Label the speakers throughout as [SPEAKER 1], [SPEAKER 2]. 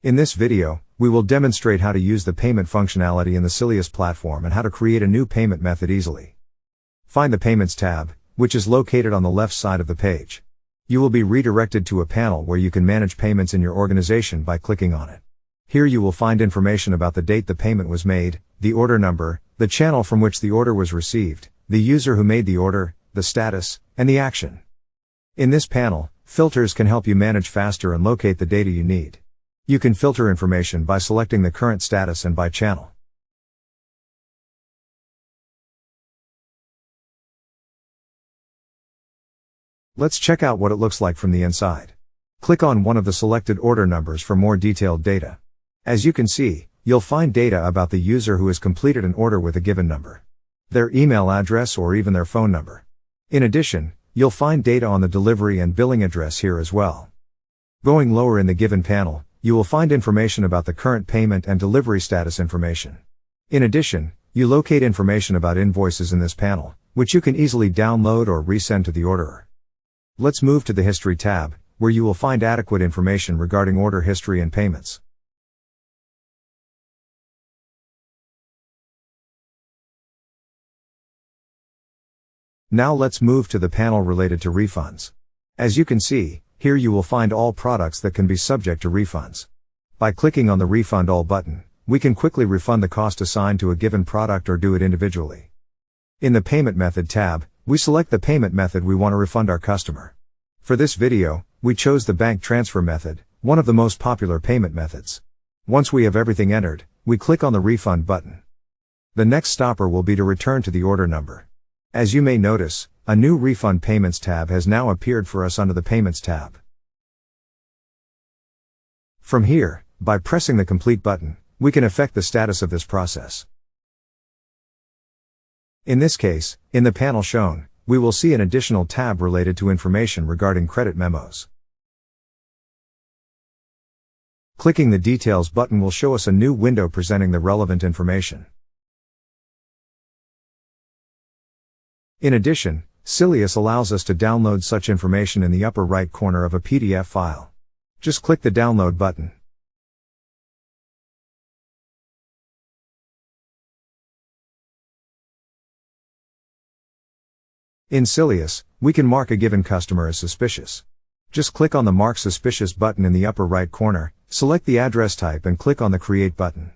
[SPEAKER 1] In this video, we will demonstrate how to use the payment functionality in the Sylius platform and how to create a new payment method easily. Find the Payments tab, which is located on the left side of the page. You will be redirected to a panel where you can manage payments in your organization by clicking on it. Here you will find information about the date the payment was made, the order number, the channel from which the order was received, the user who made the order, the status, and the action. In this panel, filters can help you manage faster and locate the data you need. You can filter information by selecting the current status and by channel. Let's check out what it looks like from the inside. Click on one of the selected order numbers for more detailed data. As you can see, you'll find data about the user who has completed an order with a given number, their email address or even their phone number. In addition, you'll find data on the delivery and billing address here as well. Going lower in the given panel, you will find information about the current payment and delivery status information. In addition, you locate information about invoices in this panel, which you can easily download or resend to the orderer. Let's move to the History tab, where you will find adequate information regarding order history and payments. Now let's move to the panel related to refunds. As you can see, here you will find all products that can be subject to refunds. By clicking on the Refund All button, we can quickly refund the cost assigned to a given product or do it individually. In the Payment Method tab, we select the payment method we want to refund our customer. For this video, we chose the bank transfer method, one of the most popular payment methods. Once we have everything entered, we click on the Refund button. The next stopper will be to return to the order number. As you may notice, a new Refund Payments tab has now appeared for us under the Payments tab. From here, by pressing the Complete button, we can affect the status of this process. In this case, in the panel shown, we will see an additional tab related to information regarding credit memos. Clicking the Details button will show us a new window presenting the relevant information. In addition, Sylius allows us to download such information in the upper right corner of a PDF file. Just click the Download button. In Sylius, we can mark a given customer as suspicious. Just click on the Mark Suspicious button in the upper right corner, select the address type and click on the Create button.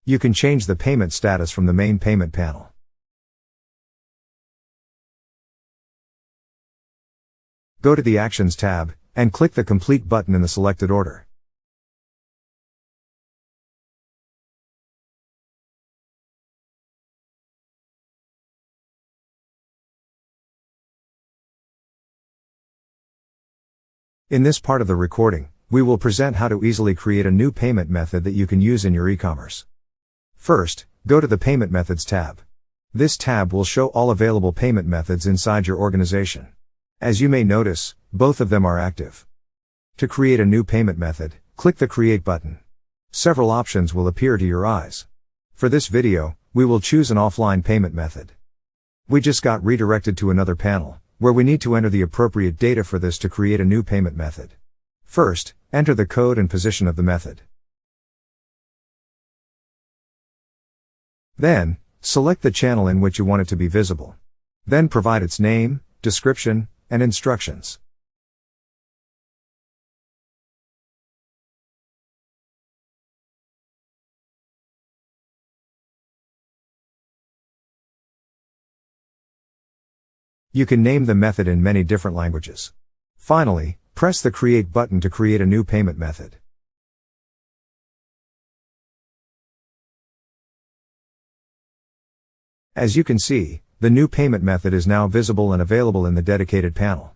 [SPEAKER 1] You can change the payment status from the main payment panel. Go to the Actions tab, and click the Complete button in the selected order. In this part of the recording, we will present how to easily create a new payment method that you can use in your e-commerce. First, go to the Payment Methods tab. This tab will show all available payment methods inside your organization. As you may notice, both of them are active. To create a new payment method, click the Create button. Several options will appear to your eyes. For this video, we will choose an offline payment method. We just got redirected to another panel, where we need to enter the appropriate data for this to create a new payment method. First, enter the code and position of the method. Then, select the channel in which you want it to be visible. Then provide its name, description, and instructions. You can name the method in many different languages. Finally, press the Create button to create a new payment method. As you can see, the new payment method is now visible and available in the dedicated panel.